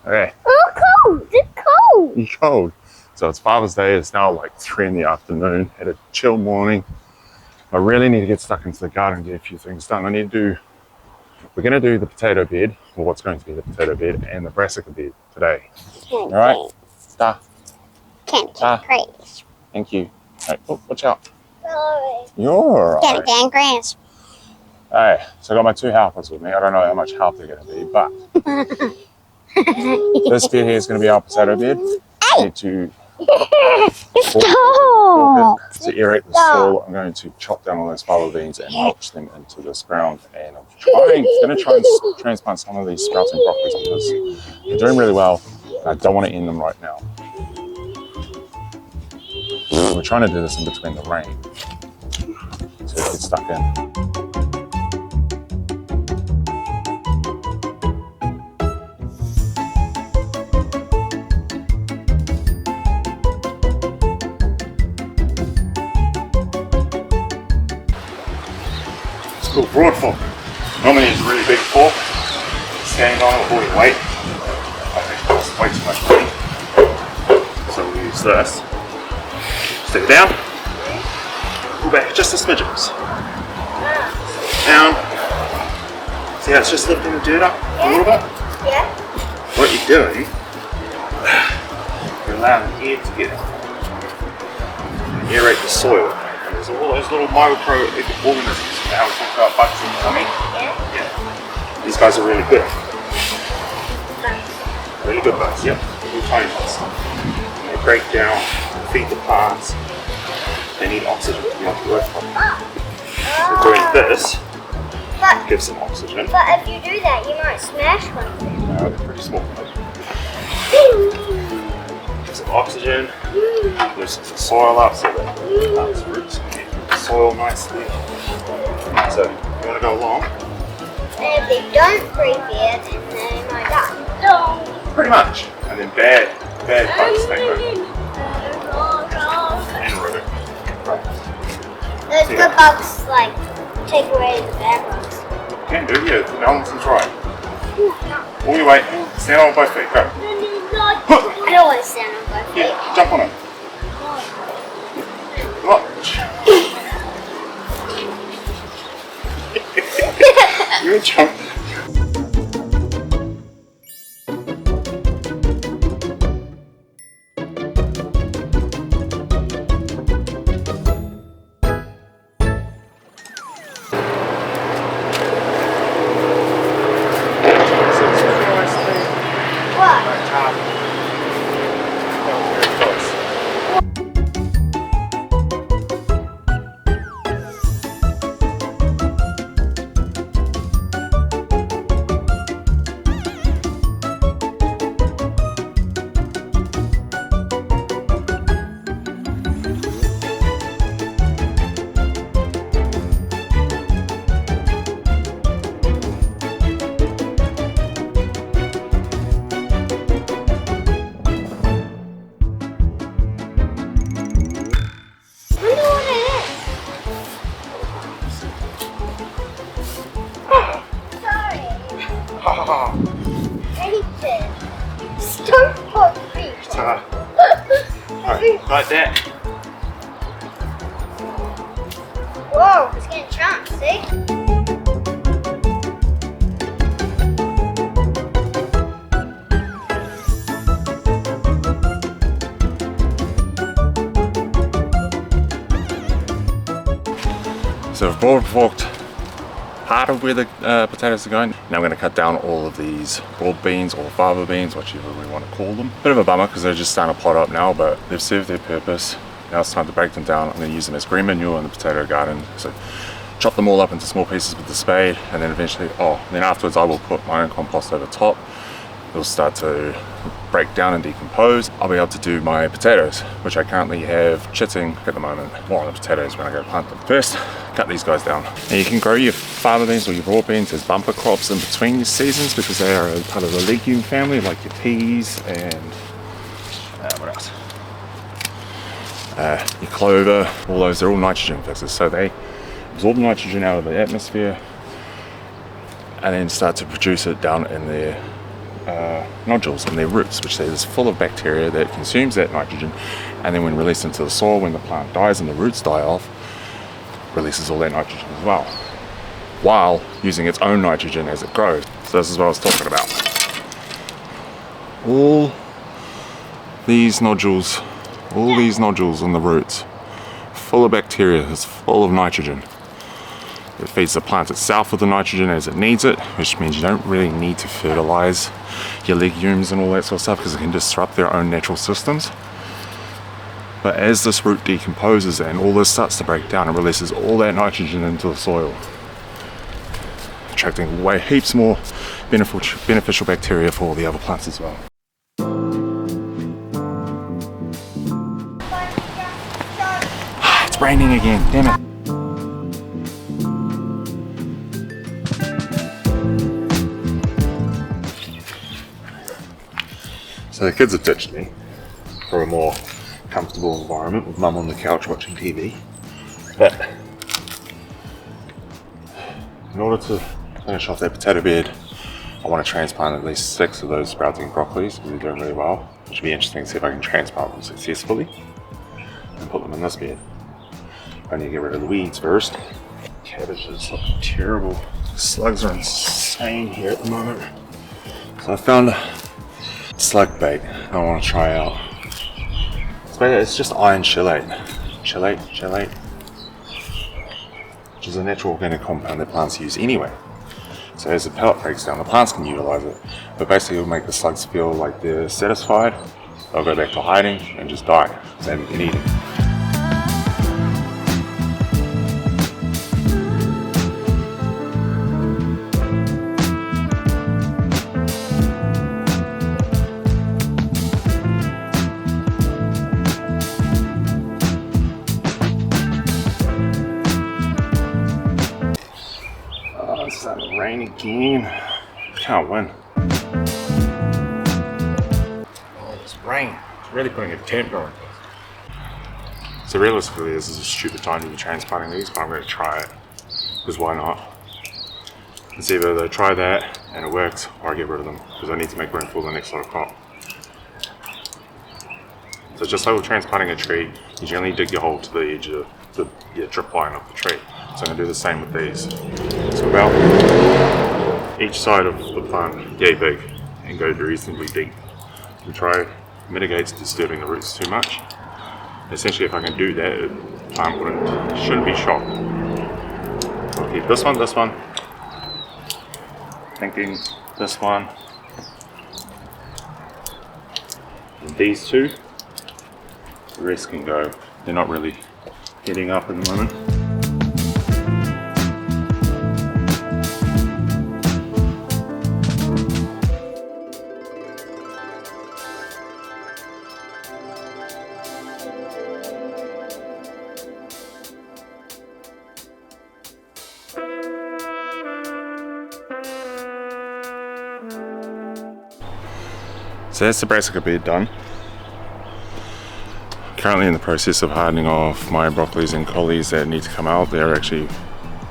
Okay. Oh, cold. It's cold. You're cold. So it's Father's Day. It's now like 3 in the afternoon. Had a chill morning. I really need to get stuck into the garden and get a few things done. We're going to do the potato bed, or what's going to be the potato bed, and the brassica bed today. All right? Da. Grass. Thank you. All right. Oh, watch out. Sorry. You're all right. Dan grass. All right. So I got my 2 helpers with me. I don't know how much help they're going to be, but this bed here is going to be our potato bed. I need to Stop. to aerate the soil. I'm going to chop down all those fava beans and mulch them into this ground. And I'm going to try and transplant some of these sprouting broccolis because they're doing really well. And I don't want to end them right now. We're trying to do this in between the rain, so it gets stuck in. It's called broad fork. Normally it's a really big fork. Standing on it with all your weight. I think that's way too much weight. So we'll use this. Stick it down. Pull back just a smidgens. Down. See how it's just lifting the dirt up a little bit? Yeah. What you're doing, you're allowing the air to get aerate the soil. And there's all those little microorganisms. Now we talk about bugs in the tummy. Yeah. These guys are really good. Really good bugs, yep. Little tiny bugs. And they break down, feed the plants. They need oxygen to be able to work properly. So doing this gives them oxygen. But if you do that, you might smash one of them. No, they're pretty small. Gives them oxygen, loosens the soil up so that the plants' roots can get through the soil nicely. So you want to go along? And if they don't breathe it, then they might die. Pretty much. And then bad bugs take over. And root. Those good bugs, like, take away the bad bugs. Can do, yeah. Balance and try. All your weight. Stand on both feet. Go. I don't want to stand on both feet. Yeah, jump on it. Come on. You jump. Like that. Whoa, it's getting chunked, see? So I've broad forked part of where the potatoes are going. Now I'm going to cut down all of these broad beans or fava beans, whichever we want to call them. Bit of a bummer because they're just starting to pot up now, but they've served their purpose. Now it's time to break them down. I'm going to use them as green manure in the potato garden. So chop them all up into small pieces with the spade, and then eventually, then afterwards I will put my own compost over top. It'll start to break down and decompose. I'll be able to do my potatoes, which I currently have chitting at the moment. More on the potatoes when I go plant them. First, cut these guys down. Now you can grow your fava beans or your broad beans as bumper crops in between your seasons because they are a part of the legume family, like your peas and what else? Your clover, all those, they're all nitrogen fixers. So they absorb the nitrogen out of the atmosphere and then start to produce it down in their nodules in their roots, which is full of bacteria that consumes that nitrogen, and then when released into the soil, when the plant dies and the roots die off, releases all that nitrogen as well, while using its own nitrogen as it grows. So this is what I was talking about. All these nodules on the roots, full of bacteria, it's full of nitrogen. It feeds the plant itself with the nitrogen as it needs it, which means you don't really need to fertilize your legumes and all that sort of stuff because it can disrupt their own natural systems. But as this root decomposes and all this starts to break down, it releases all that nitrogen into the soil, attracting away heaps more beneficial bacteria for all the other plants as well. It's raining again, damn it. So the kids have ditched me for a more comfortable environment with mum on the couch watching TV. But in order to finish off that potato bed, I want to transplant at least 6 of those sprouting broccolis because they're doing really well. It should be interesting to see if I can transplant them successfully and put them in this bed. I need to get rid of the weeds first. Cabbages look terrible. Slugs are insane here at the moment. So I found a slug bait I want to try out. It's just iron chelate, which is a natural organic compound that plants use anyway. So as the pellet breaks down, the plants can utilize it, but basically it'll make the slugs feel like they're satisfied. They'll go back to hiding and just die, because they haven't been eating. It's starting to rain again. Can't win. Oh, this rain. It's really putting a temper on this. So realistically, this is a stupid time to be transplanting these, but I'm going to try it. Because why not? It's either they try that and it works, or I get rid of them. Because I need to make room for the next lot of crop. So just like with transplanting a tree, you generally dig your hole to the edge of the drip line of the tree. So I'm going to do the same with these. So about each side of the plant, yay big, and go reasonably deep. And try mitigates disturbing the roots too much. Essentially, if I can do that, the plant shouldn't be shocked. I'll keep this one, thinking this one, and these two. The rest can go. They're not really heading up at the moment. So that's the brassica bed done. Currently in the process of hardening off my broccolis and collies that need to come out. They're actually,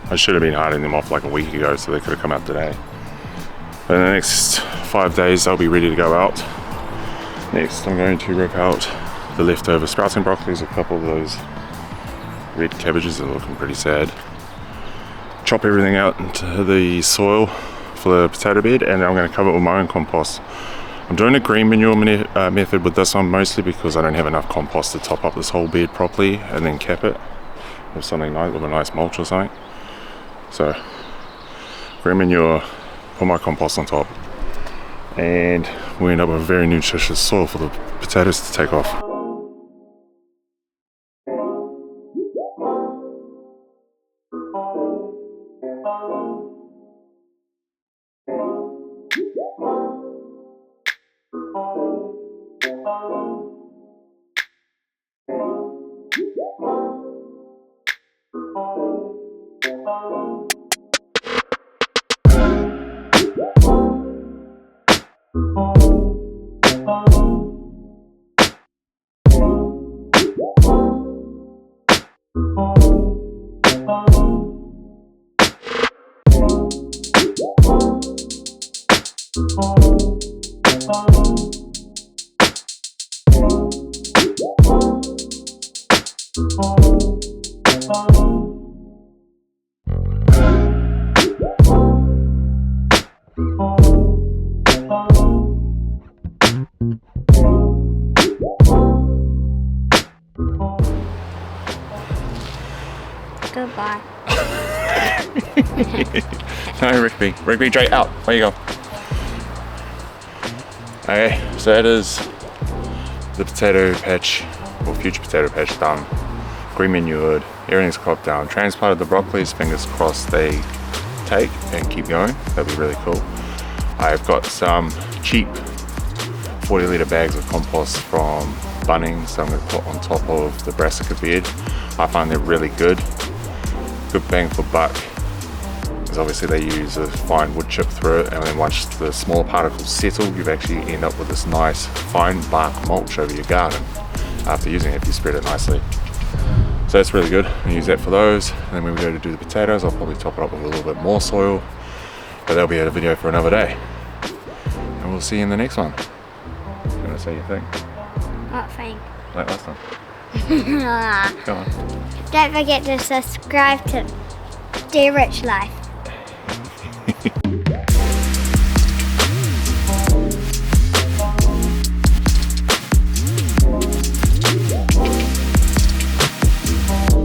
I should have been hardening them off like a week ago so they could have come out today. But in the next 5 days they'll be ready to go out. Next I'm going to rip out the leftover sprouting broccolis, a couple of those red cabbages that are looking pretty sad. Chop everything out into the soil for the potato bed, and I'm going to cover it with my own compost. I'm doing a green manure method with this one mostly because I don't have enough compost to top up this whole bed properly and then cap it with something nice, with a nice mulch or something. So green manure, put my compost on top, and we end up with a very nutritious soil for the potatoes to take off. Goodbye. No, Rigby. Rigby, Jay, out. Where you go? Okay, so that is the potato patch, or future potato patch done. Green manured, everything's cropped down. Transplanted the broccolis, fingers crossed they take and keep going. That'd be really cool. I've got some cheap 40 litre bags of compost from Bunnings, so I'm going to put on top of the brassica bed. I find they're really good. Good bang for buck. Because obviously they use a fine wood chip through it, and then once the smaller particles settle, you actually end up with this nice fine bark mulch over your garden after using it if you spread it nicely. So that's really good. I use that for those, and then when we go to do the potatoes, I'll probably top it up with a little bit more soil, but that'll be a video for another day. And we'll see you in the next one. You want to say your thing? What thing? Like last time. Come on. Don't forget to subscribe to D.I.Y.